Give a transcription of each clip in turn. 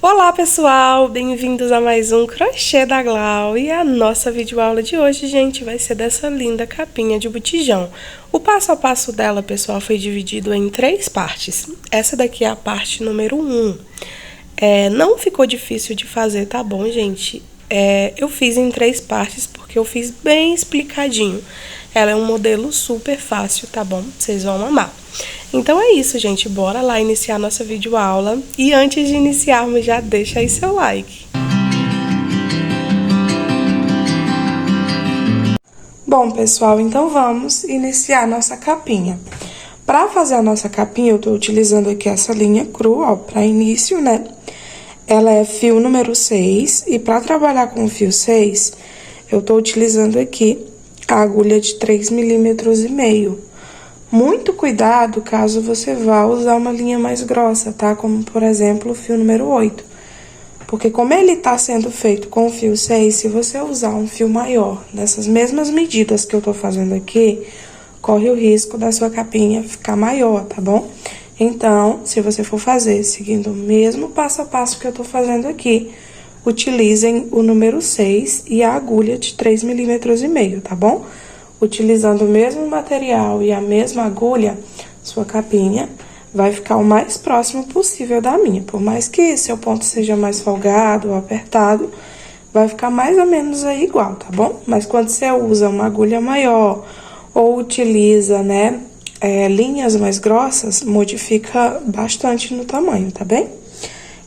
Olá pessoal, bem-vindos a mais um Crochê da Glau. E a nossa videoaula de hoje, gente, vai ser dessa linda capinha de botijão. O passo a passo dela, pessoal, foi dividido em 3 partes. Essa daqui é a parte número 1. Não ficou difícil de fazer, tá bom, gente? Eu fiz em 3 partes porque eu fiz bem explicadinho. Ela é um modelo super fácil, tá bom? Vocês vão amar. Então é isso, gente. Bora lá iniciar nossa videoaula. E antes de iniciarmos, já deixa aí seu like. Bom, pessoal, então vamos iniciar nossa capinha. Para fazer a nossa capinha, eu tô utilizando aqui essa linha cru, ó, para início, né? Ela é fio número 6, e para trabalhar com o fio 6, eu tô utilizando aqui a agulha de 3,5 mm. Muito cuidado caso você vá usar uma linha mais grossa, tá? Como, por exemplo, o fio número 8. Porque como ele tá sendo feito com o fio 6, se você usar um fio maior, nessas mesmas medidas que eu tô fazendo aqui, corre o risco da sua capinha ficar maior, tá bom? Então, se você for fazer seguindo o mesmo passo a passo que eu tô fazendo aqui, utilizem o número 6 e a agulha de 3,5 mm, tá bom? Utilizando o mesmo material e a mesma agulha, sua capinha vai ficar o mais próximo possível da minha. Por mais que seu ponto seja mais folgado ou apertado, vai ficar mais ou menos aí igual, tá bom? Mas quando você usa uma agulha maior ou utiliza, né, linhas mais grossas, modifica bastante no tamanho, tá bem?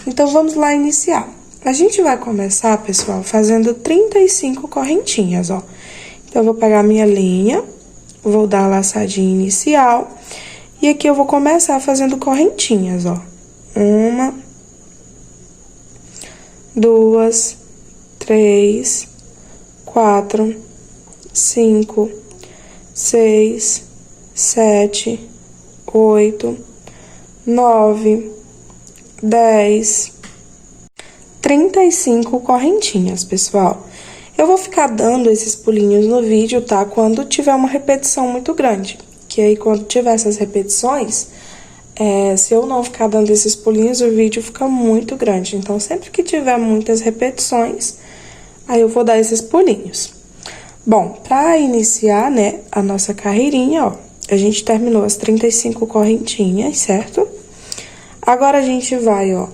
Então, vamos lá iniciar. A gente vai começar, pessoal, fazendo 35 correntinhas, ó. Então, eu vou pegar minha linha, vou dar a laçadinha inicial, e aqui eu vou começar fazendo correntinhas, ó. 1, 2, 3, 4, 5, 6, 7, 8, 9, 10, 35 correntinhas, pessoal. Eu vou ficar dando esses pulinhos no vídeo, tá? Quando tiver uma repetição muito grande. Que aí, quando tiver essas repetições, se eu não ficar dando esses pulinhos, o vídeo fica muito grande. Então, sempre que tiver muitas repetições, aí eu vou dar esses pulinhos. Bom, pra iniciar, né, a nossa carreirinha, ó, a gente terminou as 35 correntinhas, certo? Agora, a gente vai, ó,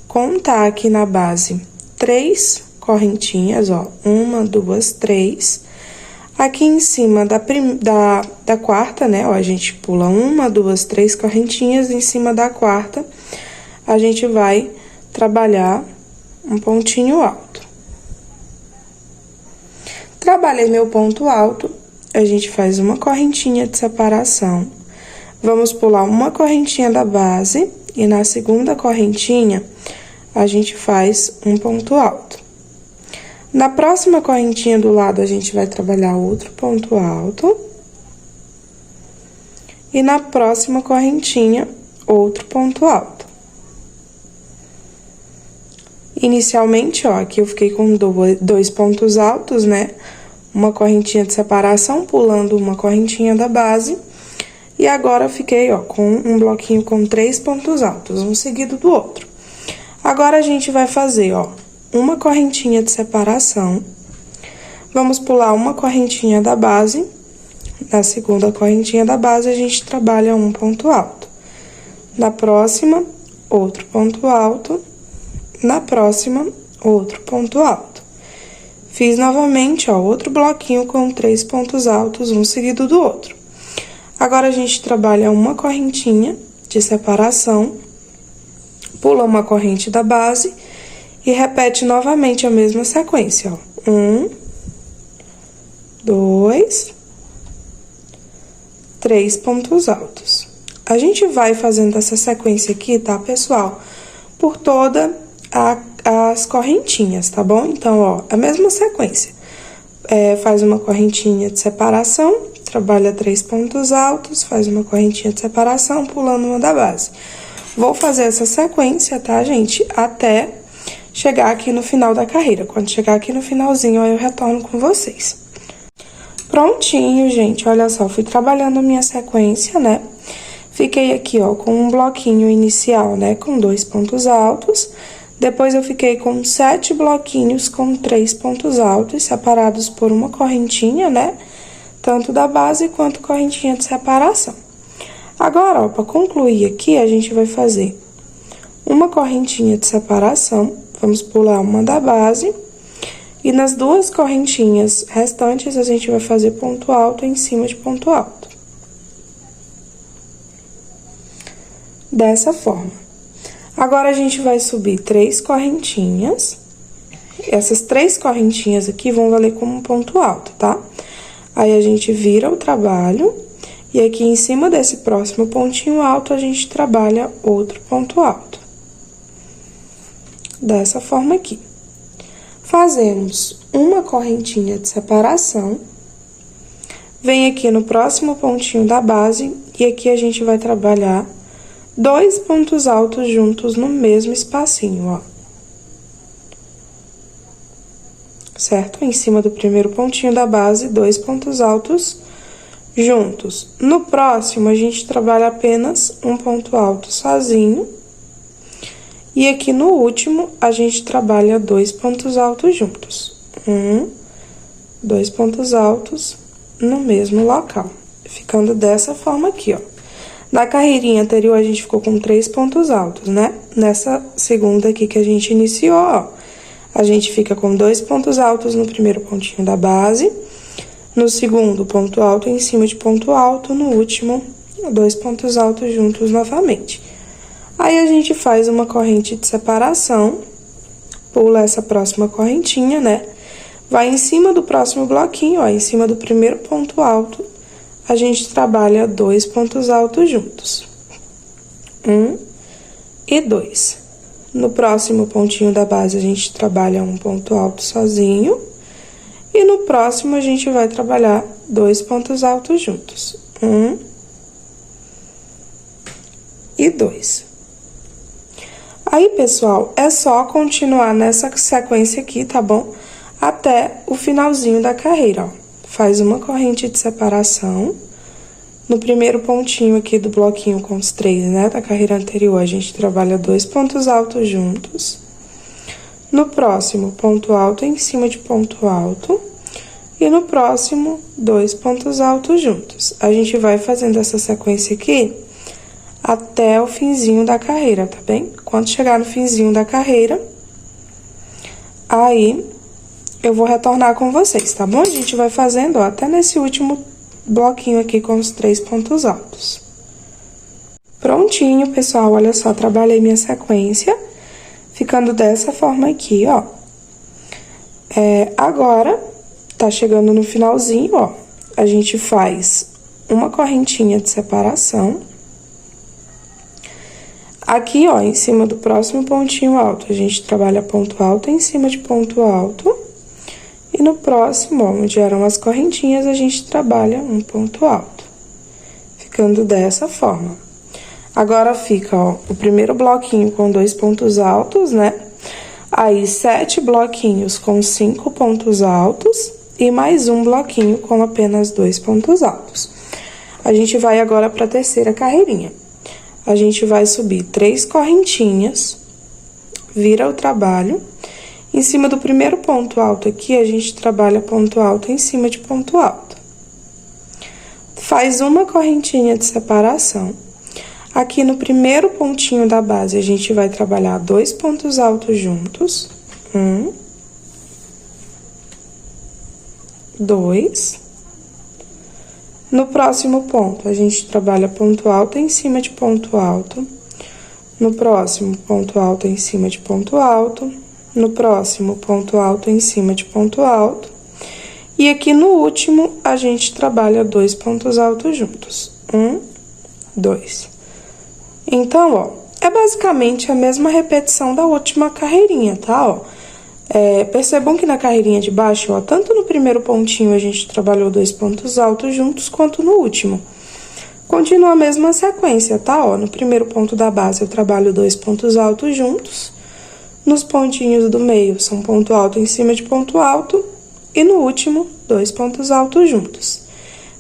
contar aqui na base 3 correntinhas, ó, 1, 2, 3. Aqui em cima da quarta, né, ó, a gente pula 1, 2, 3 correntinhas, em cima da quarta, a gente vai trabalhar um pontinho alto. Trabalhei meu ponto alto, a gente faz uma correntinha de separação. Vamos pular uma correntinha da base e na segunda correntinha, a gente faz um ponto alto. Na próxima correntinha do lado, a gente vai trabalhar outro ponto alto. E na próxima correntinha, outro ponto alto. Inicialmente, ó, aqui eu fiquei com 2 pontos altos, né? Uma correntinha de separação, pulando uma correntinha da base. E agora, eu fiquei, ó, com um bloquinho com 3 pontos altos, um seguido do outro. Agora, a gente vai fazer, ó, uma correntinha de separação, vamos pular uma correntinha da base, na segunda correntinha da base, a gente trabalha um ponto alto. Na próxima, outro ponto alto, na próxima, outro ponto alto. Fiz novamente, ó, outro bloquinho com 3 pontos altos, um seguido do outro. Agora, a gente trabalha uma correntinha de separação, pula uma corrente da base, e repete novamente a mesma sequência, ó. 1, 2, 3 pontos altos. A gente vai fazendo essa sequência aqui, tá, pessoal? Por toda as correntinhas, tá bom? Então, ó, a mesma sequência. Faz uma correntinha de separação, trabalha 3 pontos altos, faz uma correntinha de separação, pulando uma da base. Vou fazer essa sequência, tá, gente? Até chegar aqui no final da carreira. Quando chegar aqui no finalzinho, aí eu retorno com vocês. Prontinho, gente, olha só, fui trabalhando a minha sequência, né? Fiquei aqui, ó, com um bloquinho inicial, né, com 2 pontos altos. Depois, eu fiquei com 7 bloquinhos com 3 pontos altos, separados por uma correntinha, né? Tanto da base quanto correntinha de separação. Agora, ó, para concluir aqui, a gente vai fazer uma correntinha de separação, vamos pular uma da base, e nas 2 correntinhas restantes, a gente vai fazer ponto alto em cima de ponto alto. Dessa forma. Agora, a gente vai subir 3 correntinhas. Essas 3 correntinhas aqui vão valer como um ponto alto, tá? Aí, a gente vira o trabalho, e aqui em cima desse próximo pontinho alto, a gente trabalha outro ponto alto. Dessa forma aqui. Fazemos uma correntinha de separação. Vem aqui no próximo pontinho da base, e aqui a gente vai trabalhar 2 pontos altos juntos no mesmo espacinho, ó. Certo? Em cima do primeiro pontinho da base, 2 pontos altos juntos. No próximo, a gente trabalha apenas um ponto alto sozinho. E aqui no último, a gente trabalha 2 pontos altos juntos. 2 pontos altos no mesmo local. Ficando dessa forma aqui, ó. Na carreirinha anterior, a gente ficou com 3 pontos altos, né? Nessa segunda aqui que a gente iniciou, ó, a gente fica com 2 pontos altos no primeiro pontinho da base, no segundo, ponto alto em cima de ponto alto, no último, 2 pontos altos juntos novamente. Aí, a gente faz uma corrente de separação, pula essa próxima correntinha, né? Vai em cima do próximo bloquinho, ó, em cima do primeiro ponto alto, a gente trabalha 2 pontos altos juntos. 1 e 2. No próximo pontinho da base, a gente trabalha um ponto alto sozinho. E no próximo, a gente vai trabalhar 2 pontos altos juntos. 1 e 2. Aí, pessoal, é só continuar nessa sequência aqui, tá bom? Até o finalzinho da carreira, ó. Faz uma corrente de separação. No primeiro pontinho aqui do bloquinho com os 3, né, da carreira anterior, a gente trabalha 2 pontos altos juntos. No próximo, ponto alto em cima de ponto alto. E no próximo, 2 pontos altos juntos. A gente vai fazendo essa sequência aqui até o finzinho da carreira, tá bem? Quando chegar no finzinho da carreira, aí eu vou retornar com vocês, tá bom? A gente vai fazendo, ó, até nesse último bloquinho aqui com os 3 pontos altos. Prontinho, pessoal, olha só, trabalhei minha sequência, ficando dessa forma aqui, ó. Agora, tá chegando no finalzinho, ó, a gente faz uma correntinha de separação. Aqui, ó, em cima do próximo pontinho alto, a gente trabalha ponto alto em cima de ponto alto. E no próximo, ó, onde eram as correntinhas, a gente trabalha um ponto alto. Ficando dessa forma. Agora, fica, ó, o primeiro bloquinho com 2 pontos altos, né? Aí, 7 bloquinhos com 5 pontos altos e mais um bloquinho com apenas 2 pontos altos. A gente vai agora para a terceira carreirinha. A gente vai subir 3 correntinhas, vira o trabalho. Em cima do primeiro ponto alto aqui, a gente trabalha ponto alto em cima de ponto alto. Faz uma correntinha de separação. Aqui no primeiro pontinho da base, a gente vai trabalhar 2 pontos altos juntos. 1, 2. No próximo ponto, a gente trabalha ponto alto em cima de ponto alto. No próximo, ponto alto em cima de ponto alto. No próximo, ponto alto em cima de ponto alto. E aqui no último, a gente trabalha 2 pontos altos juntos. 1, 2. Então, ó, é basicamente a mesma repetição da última carreirinha, tá? Ó, percebam que na carreirinha de baixo, ó, tanto no primeiro pontinho a gente trabalhou 2 pontos altos juntos, quanto no último. Continua a mesma sequência, tá? Ó, no primeiro ponto da base eu trabalho 2 pontos altos juntos. Nos pontinhos do meio, são ponto alto em cima de ponto alto. E no último, 2 pontos altos juntos.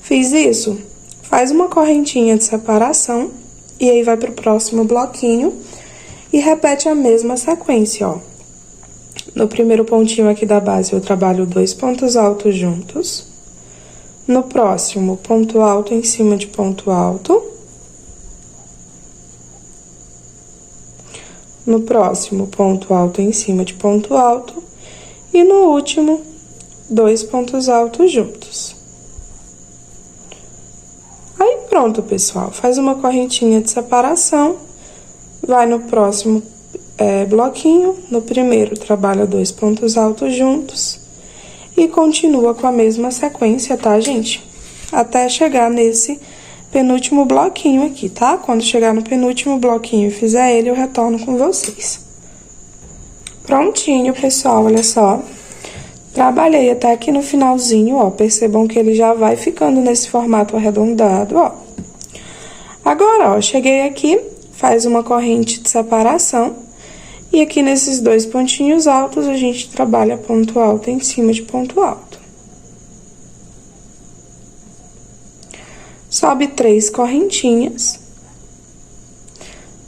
Fiz isso? Faz uma correntinha de separação. E aí, vai pro próximo bloquinho. e repete a mesma sequência, ó. No primeiro pontinho aqui da base, eu trabalho 2 pontos altos juntos. No próximo, ponto alto em cima de ponto alto. No próximo, ponto alto em cima de ponto alto. E no último, 2 pontos altos juntos. Aí, pronto, pessoal. Faz uma correntinha de separação. Vai no próximo bloquinho. No primeiro, trabalha 2 pontos altos juntos. E continua com a mesma sequência, tá, gente? Até chegar nesse penúltimo bloquinho aqui, tá? Quando chegar no penúltimo bloquinho e fizer ele, eu retorno com vocês. Prontinho, pessoal, olha só. Trabalhei até aqui no finalzinho, ó. Percebam que ele já vai ficando nesse formato arredondado, ó. Agora, ó, cheguei aqui, faz uma corrente de separação. E aqui nesses 2 pontinhos altos, a gente trabalha ponto alto em cima de ponto alto. Sobe 3 correntinhas,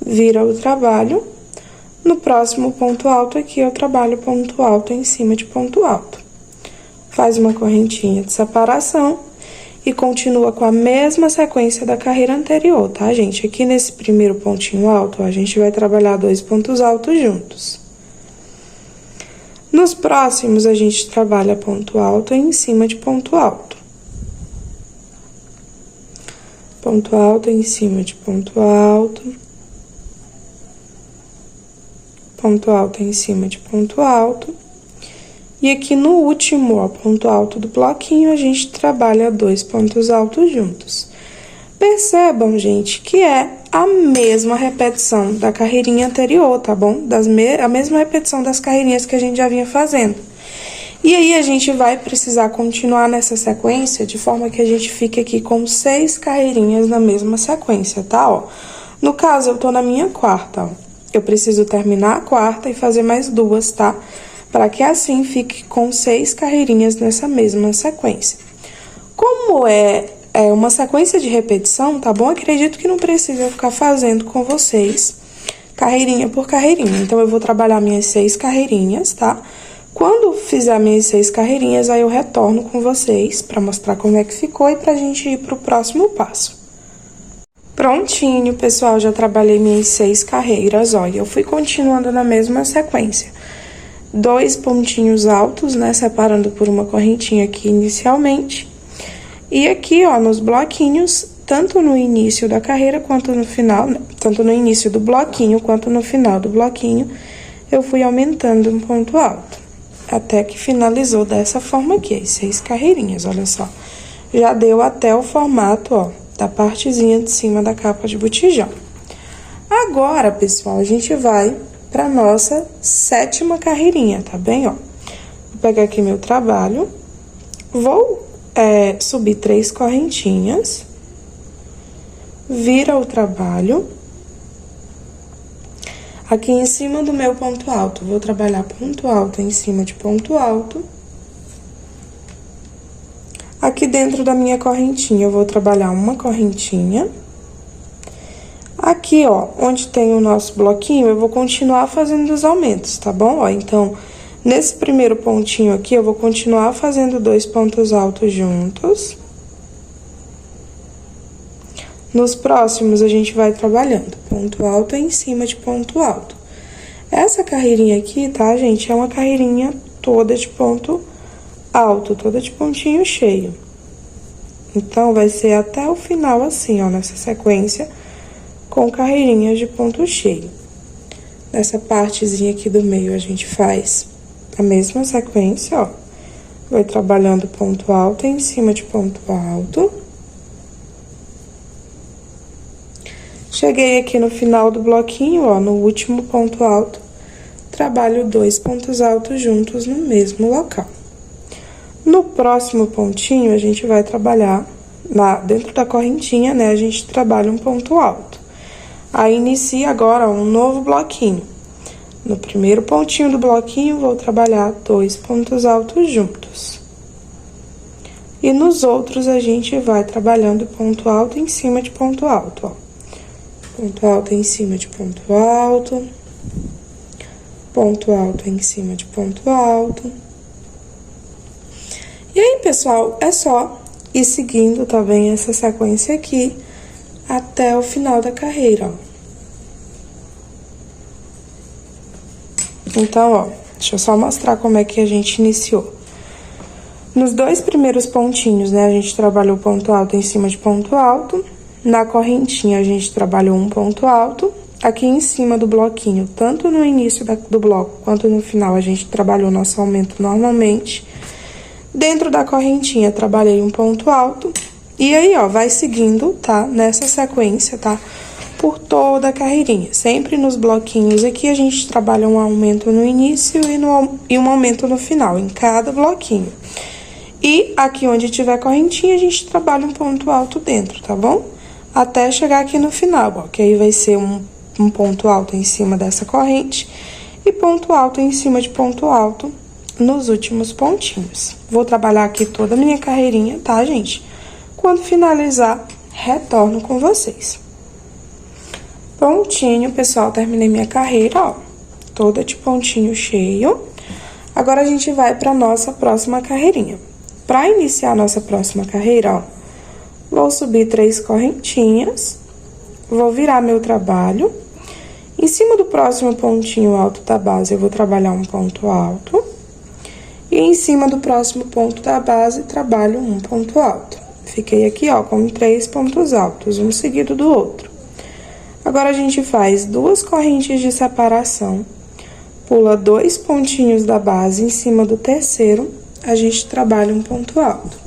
vira o trabalho. No próximo ponto alto aqui, eu trabalho ponto alto em cima de ponto alto. Faz uma correntinha de separação e continua com a mesma sequência da carreira anterior, tá, gente? Aqui nesse primeiro pontinho alto, ó, a gente vai trabalhar 2 pontos altos juntos. Nos próximos, a gente trabalha ponto alto em cima de ponto alto. Ponto alto em cima de ponto alto. Ponto alto em cima de ponto alto. E aqui no último, ó, ponto alto do bloquinho, a gente trabalha 2 pontos altos juntos. Percebam, gente, que é a mesma repetição da carreirinha anterior, tá bom? A mesma repetição das carreirinhas que a gente já vinha fazendo. E aí, a gente vai precisar continuar nessa sequência, de forma que a gente fique aqui com 6 carreirinhas na mesma sequência, tá? Ó, no caso, eu tô na minha quarta, ó. Eu preciso terminar a quarta e fazer mais 2, tá? Para que assim fique com 6 carreirinhas nessa mesma sequência. Como é uma sequência de repetição, tá bom? Acredito que não precisa eu ficar fazendo com vocês carreirinha por carreirinha. Então, eu vou trabalhar minhas 6 carreirinhas, tá? Quando fizer minhas 6 carreirinhas, aí eu retorno com vocês para mostrar como é que ficou e pra gente ir pro próximo passo. Prontinho, pessoal, já trabalhei minhas 6 carreiras, ó, e eu fui continuando na mesma sequência. 2 pontinhos altos, né, separando por uma correntinha aqui inicialmente. E aqui, ó, nos bloquinhos, tanto no início da carreira quanto no final, né, tanto no início do bloquinho quanto no final do bloquinho, eu fui aumentando um ponto alto. Até que finalizou dessa forma aqui, as 6 carreirinhas, olha só. Já deu até o formato, ó, da partezinha de cima da capa de botijão. Agora, pessoal, a gente vai pra nossa 7ª carreirinha, tá bem, ó? Vou pegar aqui meu trabalho, vou subir 3 correntinhas, vira o trabalho. Aqui em cima do meu ponto alto, vou trabalhar ponto alto em cima de ponto alto. Aqui dentro da minha correntinha, eu vou trabalhar uma correntinha. Aqui, ó, onde tem o nosso bloquinho, eu vou continuar fazendo os aumentos, tá bom? Ó, então, nesse primeiro pontinho aqui, eu vou continuar fazendo 2 pontos altos juntos. Nos próximos, a gente vai trabalhando ponto alto em cima de ponto alto. Essa carreirinha aqui, tá, gente, é uma carreirinha toda de ponto alto, toda de pontinho cheio. Então, vai ser até o final assim, ó, nessa sequência, com carreirinhas de ponto cheio. Nessa partezinha aqui do meio, a gente faz a mesma sequência, ó. Vai trabalhando ponto alto em cima de ponto alto. Cheguei aqui no final do bloquinho, ó, no último ponto alto, trabalho 2 pontos altos juntos no mesmo local. No próximo pontinho, a gente vai trabalhar, dentro da correntinha, né, a gente trabalha um ponto alto. Aí, inicia agora um novo bloquinho. No primeiro pontinho do bloquinho, vou trabalhar 2 pontos altos juntos. E nos outros, a gente vai trabalhando ponto alto em cima de ponto alto, ó. Ponto alto em cima de ponto alto. ponto alto em cima de ponto alto. E aí, pessoal, é só ir seguindo também essa sequência aqui até o final da carreira, ó. Então, ó, deixa eu só mostrar como é que a gente iniciou. Nos dois primeiros pontinhos, né, a gente trabalhou ponto alto em cima de ponto alto. Na correntinha, a gente trabalhou um ponto alto. Aqui em cima do bloquinho, tanto no início do bloco quanto no final, a gente trabalhou nosso aumento normalmente. Dentro da correntinha, trabalhei um ponto alto. E aí, ó, vai seguindo, tá? Nessa sequência, tá? Por toda a carreirinha. Sempre nos bloquinhos aqui, a gente trabalha um aumento no início e um aumento no final, em cada bloquinho. E aqui onde tiver correntinha, a gente trabalha um ponto alto dentro, tá bom? Até chegar aqui no final, ó, que aí vai ser um ponto alto em cima dessa corrente e ponto alto em cima de ponto alto nos últimos pontinhos. Vou trabalhar aqui toda a minha carreirinha, tá, gente? Quando finalizar, retorno com vocês. Prontinho, pessoal, terminei minha carreira, ó, toda de pontinho cheio. Agora, a gente vai pra nossa próxima carreirinha. Para iniciar a nossa próxima carreira, ó, vou subir 3 correntinhas, vou virar meu trabalho. Em cima do próximo pontinho alto da base, eu vou trabalhar um ponto alto. E em cima do próximo ponto da base, trabalho um ponto alto. Fiquei aqui, ó, com 3 pontos altos, um seguido do outro. Agora, a gente faz 2 correntes de separação, pula 2 pontinhos da base em cima do terceiro, a gente trabalha um ponto alto.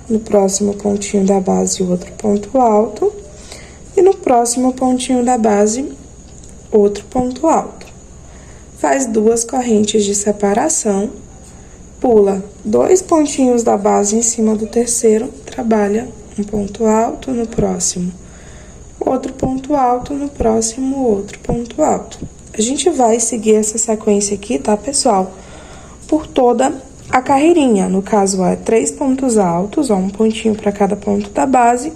No próximo pontinho da base, outro ponto alto. E no próximo pontinho da base, outro ponto alto. Faz 2 correntes de separação, pula 2 pontinhos da base em cima do terceiro, trabalha um ponto alto no próximo. Outro ponto alto no próximo, outro ponto alto. A gente vai seguir essa sequência aqui, tá, pessoal? Por toda a carreirinha, no caso, é 3 pontos altos, ó, um pontinho para cada ponto da base,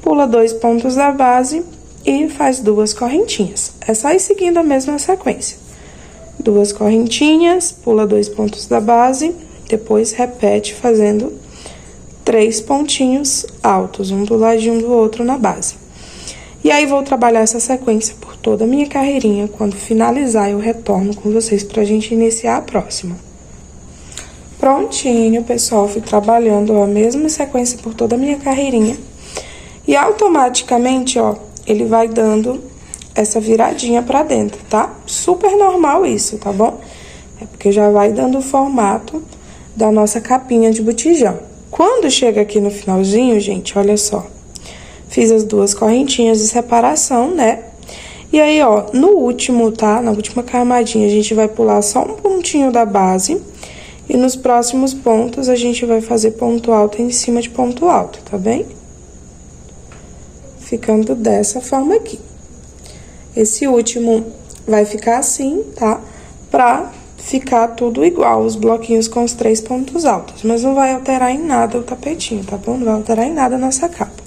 pula 2 pontos da base e faz 2 correntinhas. É só ir seguindo a mesma sequência. 2 correntinhas, pula 2 pontos da base, depois repete fazendo 3 pontinhos altos, um do ladinho do outro na base. E aí, vou trabalhar essa sequência por toda a minha carreirinha. Quando finalizar, eu retorno com vocês pra gente iniciar a próxima. Prontinho, pessoal, fui trabalhando ó, a mesma sequência por toda a minha carreirinha. E automaticamente, ó, ele vai dando essa viradinha pra dentro, tá? Super normal isso, tá bom? É porque já vai dando o formato da nossa capinha de botijão. Quando chega aqui no finalzinho, gente, olha só. Fiz as 2 correntinhas de separação, né? E aí, ó, no último, tá? Na última camadinha, a gente vai pular só um pontinho da base. E nos próximos pontos, a gente vai fazer ponto alto em cima de ponto alto, tá bem? Ficando dessa forma aqui. Esse último vai ficar assim, tá? Pra ficar tudo igual, os bloquinhos com os 3 pontos altos. Mas não vai alterar em nada o tapetinho, tá bom? Não vai alterar em nada a nossa capa.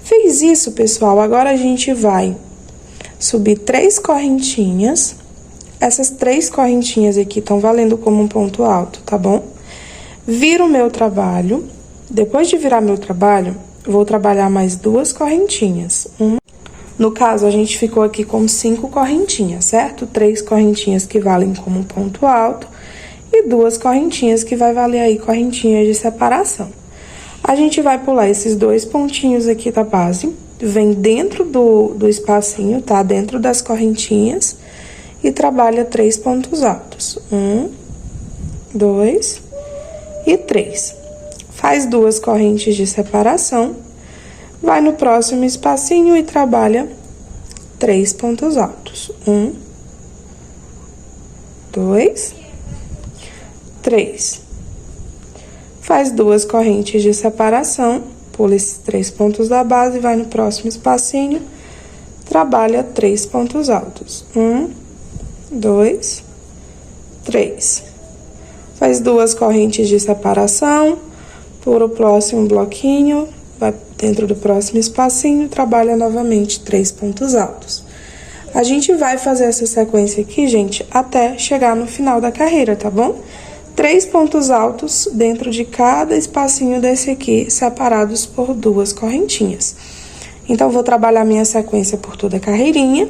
Fez isso, pessoal, agora a gente vai subir 3 correntinhas. Essas 3 correntinhas aqui estão valendo como um ponto alto, tá bom? Viro o meu trabalho. Depois de virar meu trabalho, vou trabalhar mais 2 correntinhas. No caso, a gente ficou aqui com 5 correntinhas, certo? 3 correntinhas que valem como um ponto alto e 2 correntinhas que vai valer aí correntinhas de separação. A gente vai pular esses 2 pontinhos aqui da base, vem dentro do espacinho, tá? Dentro das correntinhas e trabalha 3 pontos altos. 1, 2 e 3. Faz 2 correntes de separação, vai no próximo espacinho e trabalha 3 pontos altos. 1, 2, 3. Faz 2 correntes de separação, pula esses 3 pontos da base, vai no próximo espacinho, trabalha 3 pontos altos. 1, 2, 3. Faz 2 correntes de separação, pula o próximo bloquinho, vai dentro do próximo espacinho, trabalha novamente 3 pontos altos. A gente vai fazer essa sequência aqui, gente, até chegar no final da carreira, tá bom? 3 pontos altos dentro de cada espacinho desse aqui, separados por 2 correntinhas. Então, vou trabalhar minha sequência por toda a carreirinha.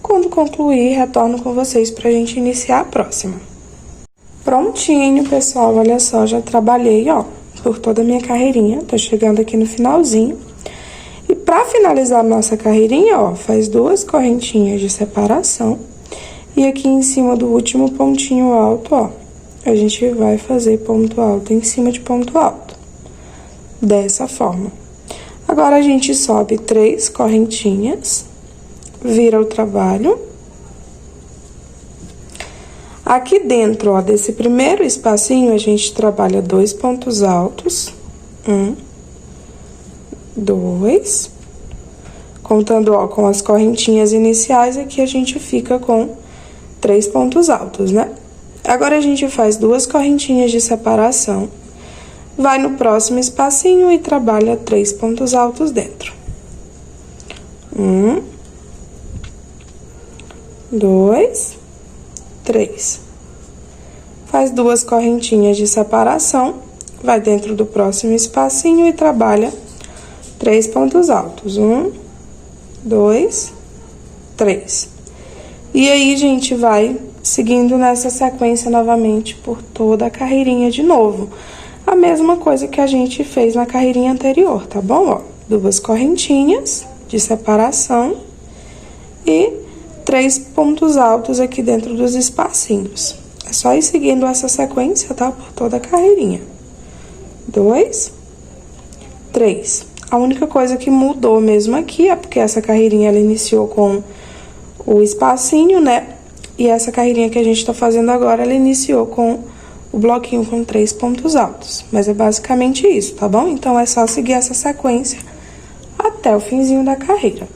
Quando concluir, retorno com vocês pra gente iniciar a próxima. Prontinho, pessoal, olha só, já trabalhei, ó, por toda a minha carreirinha. Tô chegando aqui no finalzinho. E pra finalizar a nossa carreirinha, ó, faz 2 correntinhas de separação. E aqui em cima do último pontinho alto, ó, a gente vai fazer ponto alto em cima de ponto alto. Dessa forma. Agora, a gente sobe 3 correntinhas, vira o trabalho. Aqui dentro, ó, desse primeiro espacinho, a gente trabalha 2 pontos altos. 1, 2. Contando, ó, com as correntinhas iniciais, aqui a gente fica com 3 pontos altos, né? Agora, a gente faz 2 correntinhas de separação, vai no próximo espacinho e trabalha 3 pontos altos dentro. 1, 2, 3. Faz 2 correntinhas de separação, vai dentro do próximo espacinho e trabalha 3 pontos altos. 1, 2, 3. E aí, gente, vai seguindo nessa sequência novamente por toda a carreirinha de novo. A mesma coisa que a gente fez na carreirinha anterior, tá bom? Ó, 2 correntinhas de separação e 3 pontos altos aqui dentro dos espacinhos. É só ir seguindo essa sequência, tá? Por toda a carreirinha. 2, 3. A única coisa que mudou mesmo aqui é porque essa carreirinha, ela iniciou com o espacinho, né? E essa carreirinha que a gente tá fazendo agora, ela iniciou com o bloquinho com 3 pontos altos. Mas é basicamente isso, tá bom? Então, é só seguir essa sequência até o finzinho da carreira.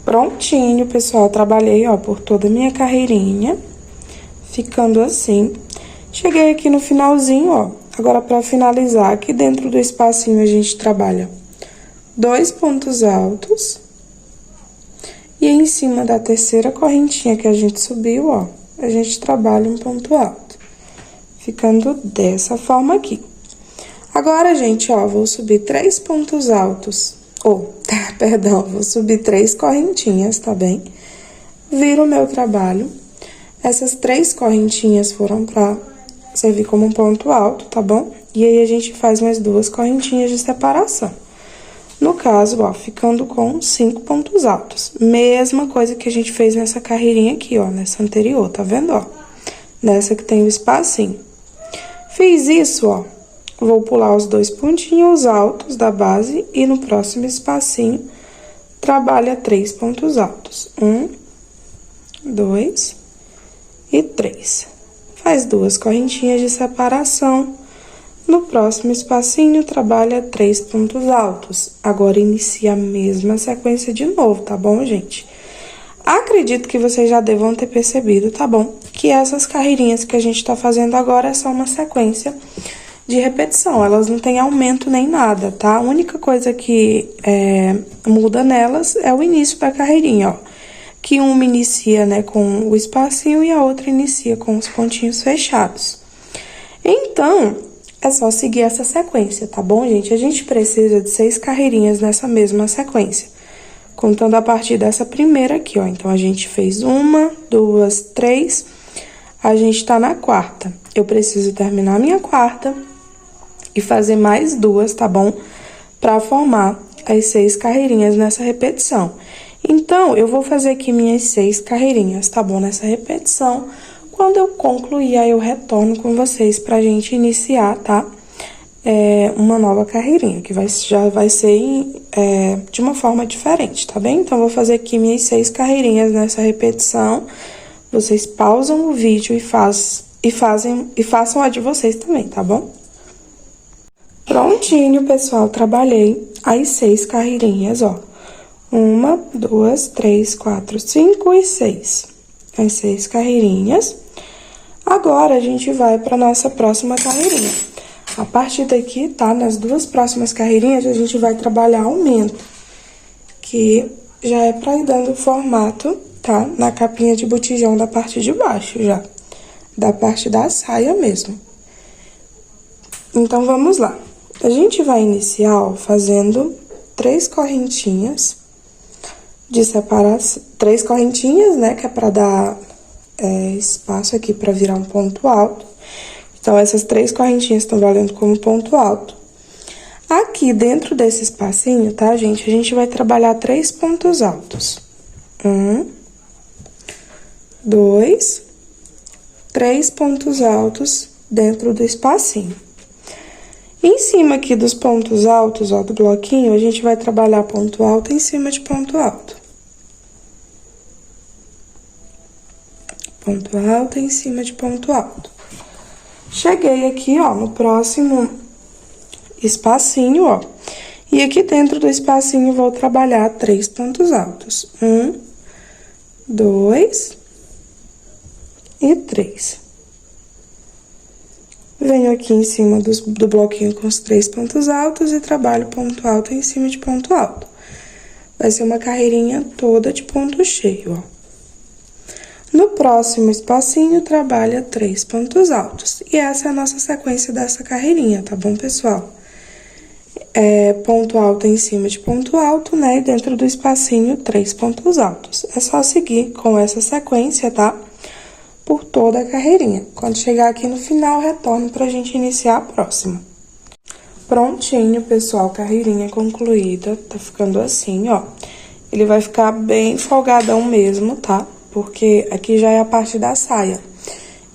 Prontinho, pessoal. Trabalhei, ó, por toda a minha carreirinha, ficando assim. Cheguei aqui no finalzinho, ó. Agora, pra finalizar, aqui dentro do espacinho, a gente trabalha 2 pontos altos. E em cima da terceira correntinha que a gente subiu, ó, a gente trabalha um ponto alto, ficando dessa forma aqui. Agora, gente, ó, vou subir 3 pontos altos, perdão, vou subir 3 correntinhas, tá bem? Viro o meu trabalho. Essas 3 correntinhas foram pra servir como um ponto alto, tá bom? E aí, a gente faz mais 2 correntinhas de separação. No caso, ó, ficando com 5 pontos altos. Mesma coisa que a gente fez nessa carreirinha aqui, ó, nessa anterior, tá vendo, ó? Nessa que tem o espacinho. Fiz isso, ó, vou pular os 2 pontinhos altos da base e no próximo espacinho trabalha 3 pontos altos. 1, 2 e 3. Faz 2 correntinhas de separação. No próximo espacinho, trabalha 3 pontos altos. Agora, inicia a mesma sequência de novo, tá bom, gente? Acredito que vocês já devam ter percebido, tá bom? Que essas carreirinhas que a gente tá fazendo agora é só uma sequência de repetição. Elas não têm aumento nem nada, tá? A única coisa que muda nelas é o início da carreirinha, ó. Que uma inicia, né, com o espacinho e a outra inicia com os pontinhos fechados. Então, é só seguir essa sequência, tá bom, gente? A gente precisa de 6 carreirinhas nessa mesma sequência, contando a partir dessa primeira aqui, ó. Então, a gente fez 1, 2, 3, a gente tá na 4ª. Eu preciso terminar a minha 4ª e fazer mais 2, tá bom? Pra formar as 6 carreirinhas nessa repetição. Então, eu vou fazer aqui minhas 6 carreirinhas, tá bom? Nessa repetição. Quando eu concluir, aí eu retorno com vocês pra gente iniciar, tá? Uma nova carreirinha, que já vai ser de uma forma diferente, tá bem? Então, vou fazer aqui minhas 6 carreirinhas nessa repetição. Vocês pausam o vídeo e façam a de vocês também, tá bom? Prontinho, pessoal, trabalhei as 6 carreirinhas, ó. 1, 2, 3, 4, 5 e 6. As 6 carreirinhas. Agora, a gente vai para nossa próxima carreirinha. A partir daqui, tá? Nas 2 próximas carreirinhas, a gente vai trabalhar aumento. Que já é pra ir dando formato, tá? Na capinha de botijão da parte de baixo já, da parte da saia mesmo. Então, vamos lá. A gente vai iniciar, ó, fazendo 3 correntinhas de separação, 3 correntinhas, né, que é pra dar espaço aqui pra virar um ponto alto. Então, essas 3 correntinhas estão valendo como ponto alto. Aqui, dentro desse espacinho, tá, gente? A gente vai trabalhar 3 pontos altos. 1, 2, 3 pontos altos dentro do espacinho. Em cima aqui dos pontos altos, ó, do bloquinho, a gente vai trabalhar ponto alto em cima de ponto alto. Ponto alto em cima de ponto alto. Cheguei aqui, ó, no próximo espacinho, ó. E aqui dentro do espacinho, vou trabalhar 3 pontos altos. 1, 2 e 3. Venho aqui em cima do bloquinho com os 3 pontos altos e trabalho ponto alto em cima de ponto alto. Vai ser uma carreirinha toda de ponto cheio, ó. No próximo espacinho, trabalha 3 pontos altos. E essa é a nossa sequência dessa carreirinha, tá bom, pessoal? Ponto alto em cima de ponto alto, né? E dentro do espacinho, 3 pontos altos. É só seguir com essa sequência, tá? Por toda a carreirinha. Quando chegar aqui no final, retorno pra gente iniciar a próxima. Prontinho, pessoal, carreirinha concluída. Tá ficando assim, ó. Ele vai ficar bem folgadão mesmo, tá? Porque aqui já é a parte da saia.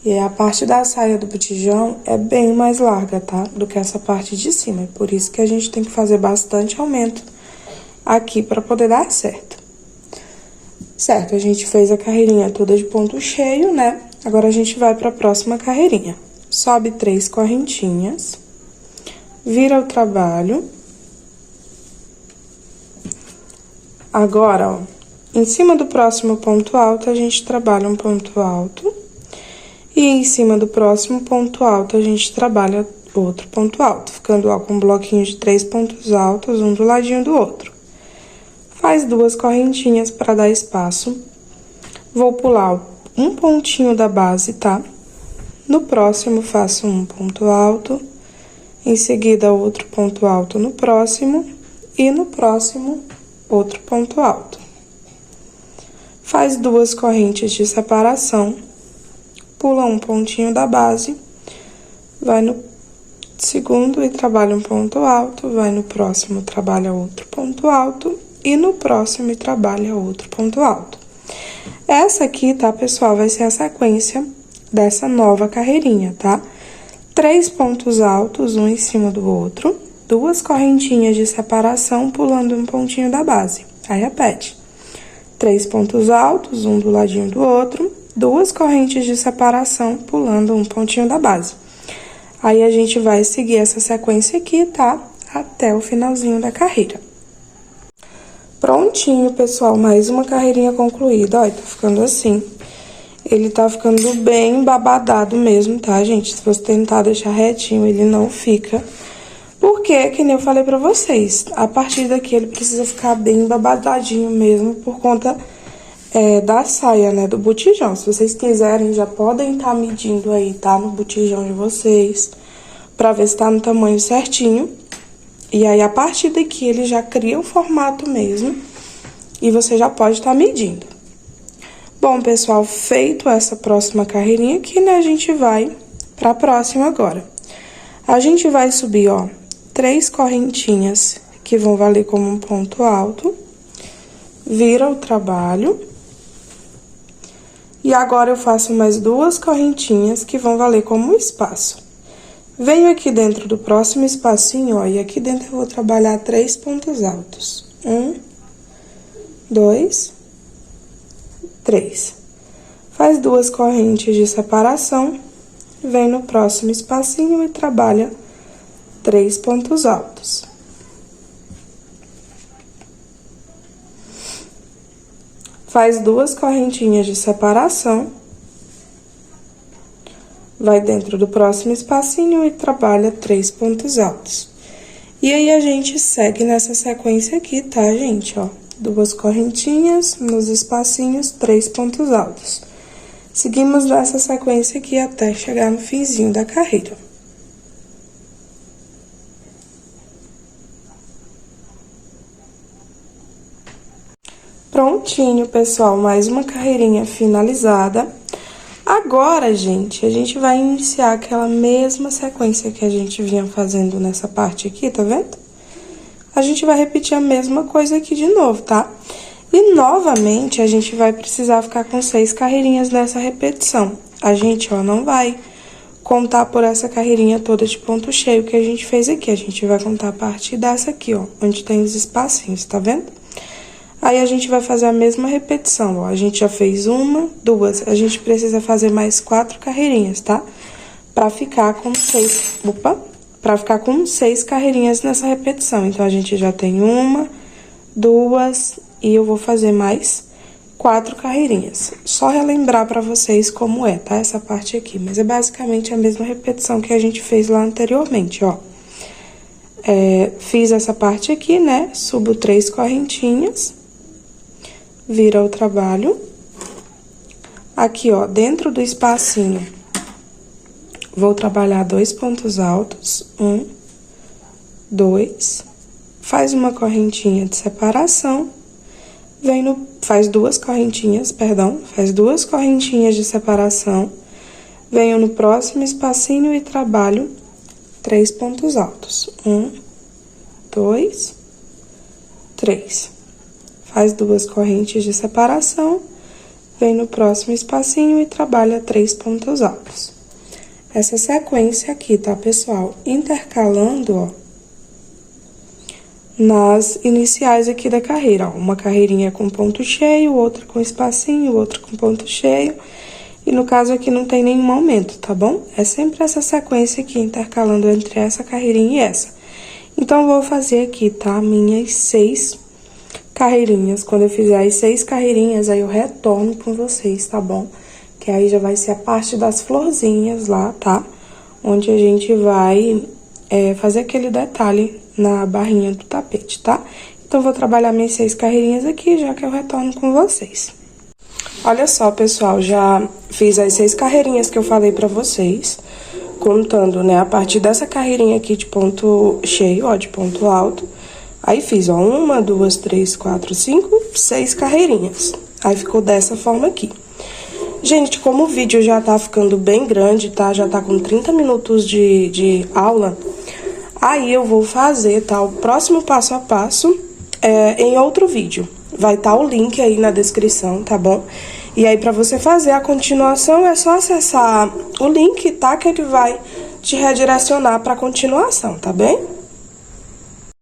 E a parte da saia do botijão é bem mais larga, tá? Do que essa parte de cima. É por isso que a gente tem que fazer bastante aumento aqui pra poder dar certo. Certo, a gente fez a carreirinha toda de ponto cheio, né? Agora, a gente vai pra próxima carreirinha. Sobe 3 correntinhas. Vira o trabalho. Agora, ó, em cima do próximo ponto alto, a gente trabalha um ponto alto. E em cima do próximo ponto alto, a gente trabalha outro ponto alto. Ficando, ó, com um bloquinho de 3 pontos altos, um do ladinho do outro. Faz 2 correntinhas para dar espaço. Vou pular um pontinho da base, tá? No próximo, faço um ponto alto. Em seguida, outro ponto alto no próximo. E no próximo, outro ponto alto. Faz 2 correntes de separação. Pula um pontinho da base. Vai no segundo e trabalha um ponto alto. Vai no próximo, trabalha outro ponto alto. E no próximo, trabalha outro ponto alto. Essa aqui, tá, pessoal, vai ser a sequência dessa nova carreirinha, tá? 3 pontos altos, um em cima do outro. 2 correntinhas de separação, pulando um pontinho da base. Aí, repete. 3 pontos altos, um do ladinho do outro. 2 correntes de separação, pulando um pontinho da base. Aí, a gente vai seguir essa sequência aqui, tá? Até o finalzinho da carreira. Prontinho, pessoal, mais uma carreirinha concluída. Olha, tá ficando assim. Ele tá ficando bem babadado mesmo, tá, gente? Se você tentar deixar retinho, ele não fica. Porque, que nem eu falei pra vocês, a partir daqui ele precisa ficar bem babadadinho mesmo, por conta da saia, né, do botijão. Se vocês quiserem, já podem estar medindo aí, tá, no botijão de vocês, pra ver se tá no tamanho certinho. E aí, a partir daqui, ele já cria o formato mesmo, e você já pode estar medindo. Bom, pessoal, feito essa próxima carreirinha aqui, né, a gente vai pra próxima agora. A gente vai subir, ó, 3 correntinhas, que vão valer como um ponto alto. Vira o trabalho. E agora, eu faço mais 2 correntinhas, que vão valer como um espaço. Venho aqui dentro do próximo espacinho, ó, e aqui dentro eu vou trabalhar 3 pontos altos. 1, 2, 3. Faz 2 correntes de separação, vem no próximo espacinho e trabalha 3 pontos altos. Faz 2 correntinhas de separação. Vai dentro do próximo espacinho e trabalha 3 pontos altos. E aí, a gente segue nessa sequência aqui, tá, gente? Ó, 2 correntinhas, nos espacinhos, 3 pontos altos. Seguimos nessa sequência aqui até chegar no finzinho da carreira. Prontinho, pessoal, mais uma carreirinha finalizada. Agora, gente, a gente vai iniciar aquela mesma sequência que a gente vinha fazendo nessa parte aqui, tá vendo? A gente vai repetir a mesma coisa aqui de novo, tá? E, novamente, a gente vai precisar ficar com 6 carreirinhas nessa repetição. A gente, ó, não vai contar por essa carreirinha toda de ponto cheio que a gente fez aqui. A gente vai contar a partir dessa aqui, ó, onde tem os espacinhos, tá vendo? Aí, a gente vai fazer a mesma repetição, ó. A gente já fez 1, 2, a gente precisa fazer mais 4 carreirinhas, tá? Pra ficar com 6... Opa! Pra ficar com 6 carreirinhas nessa repetição. Então, a gente já tem 1, 2... E eu vou fazer mais 4 carreirinhas. Só relembrar pra vocês como é, tá? Essa parte aqui. Mas é basicamente a mesma repetição que a gente fez lá anteriormente, ó. Fiz essa parte aqui, né? Subo 3 correntinhas. Vira o trabalho. Aqui, ó, dentro do espacinho, vou trabalhar 2 pontos altos. 1, 2. Faz uma correntinha de separação. Faz 2 correntinhas, perdão, faz 2 correntinhas de separação, venho no próximo espacinho e trabalho 3 pontos altos. 1, 2, 3. Faz 2 correntes de separação, vem no próximo espacinho e trabalha 3 pontos altos. Essa sequência aqui, tá, pessoal? Intercalando, ó, nas iniciais aqui da carreira, ó. Uma carreirinha com ponto cheio, outra com espacinho, outra com ponto cheio. E no caso aqui não tem nenhum aumento, tá bom? É sempre essa sequência aqui, intercalando entre essa carreirinha e essa. Então, eu vou fazer aqui, tá? Minhas 6 carreirinhas. Quando eu fizer as 6 carreirinhas, aí eu retorno com vocês, tá bom? Que aí já vai ser a parte das florzinhas lá, tá? Onde a gente vai fazer aquele detalhe na barrinha do tapete, tá? Então, vou trabalhar minhas 6 carreirinhas aqui, já que eu retorno com vocês. Olha só, pessoal, já fiz as 6 carreirinhas que eu falei pra vocês, contando, né, a partir dessa carreirinha aqui de ponto cheio, ó, de ponto alto. Aí, fiz, ó, 1, 2, 3, 4, 5, 6 carreirinhas. Aí, ficou dessa forma aqui. Gente, como o vídeo já tá ficando bem grande, tá? Já tá com 30 minutos de aula. Aí, eu vou fazer, tá, o próximo passo a passo em outro vídeo. Vai estar o link aí na descrição, tá bom? E aí, pra você fazer a continuação, é só acessar o link, tá? Que ele vai te redirecionar pra continuação, tá bem?